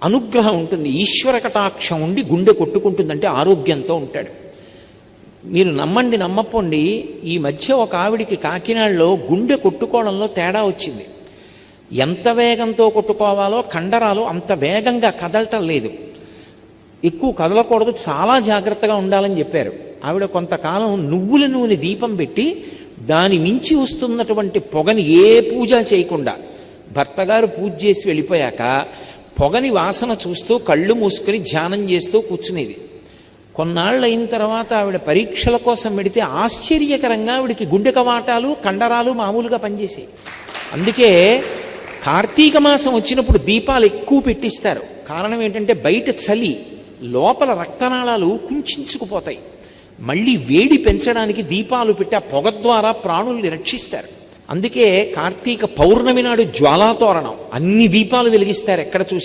అనుగ్రహం ఉంటుంది, ఈశ్వర కటాక్షం ఉండి గుండె కొట్టుకుంటుందంటే ఆరోగ్యంతో ఉంటాడు. మీరు నమ్మండి నమ్మపోండి, ఈ మధ్య ఒక ఆవిడికి కాకినాడలో గుండె కొట్టుకోవడంలో తేడా వచ్చింది. ఎంత వేగంతో కొట్టుకోవాలో కండరాలు అంత వేగంగా కదలటం లేదు, ఎక్కువ కదలకూడదు, చాలా జాగ్రత్తగా ఉండాలని చెప్పారు. ఆవిడ కొంతకాలం నువ్వుల నూనె దీపం పెట్టి దాని మించి వస్తున్నటువంటి పొగని ఏ పూజ చేయకుండా, భర్తగారు పూజ చేసి వెళ్ళిపోయాక పొగని వాసన చూస్తూ కళ్ళు మూసుకొని ధ్యానం చేస్తూ కూర్చునేది. కొన్నాళ్ళు అయిన తర్వాత ఆవిడ పరీక్షల కోసం పెడితే ఆశ్చర్యకరంగా ఆవిడికి గుండె కవాటాలు కండరాలు మామూలుగా పనిచేసాయి. అందుకే కార్తీక మాసం వచ్చినప్పుడు దీపాలు ఎక్కువ పెట్టిస్తారు. కారణం ఏంటంటే బయట చలి, లోపల రక్తనాళాలు కుంచుకుపోతాయి. మళ్ళీ వేడి పెంచడానికి దీపాలు పెట్టి ఆ పొగ ద్వారా ప్రాణుల్ని రక్షిస్తారు. అందుకే కార్తీక పౌర్ణమి నాడు జ్వాలాతోరణం, అన్ని దీపాలు వెలిగిస్తారు ఎక్కడ చూసి.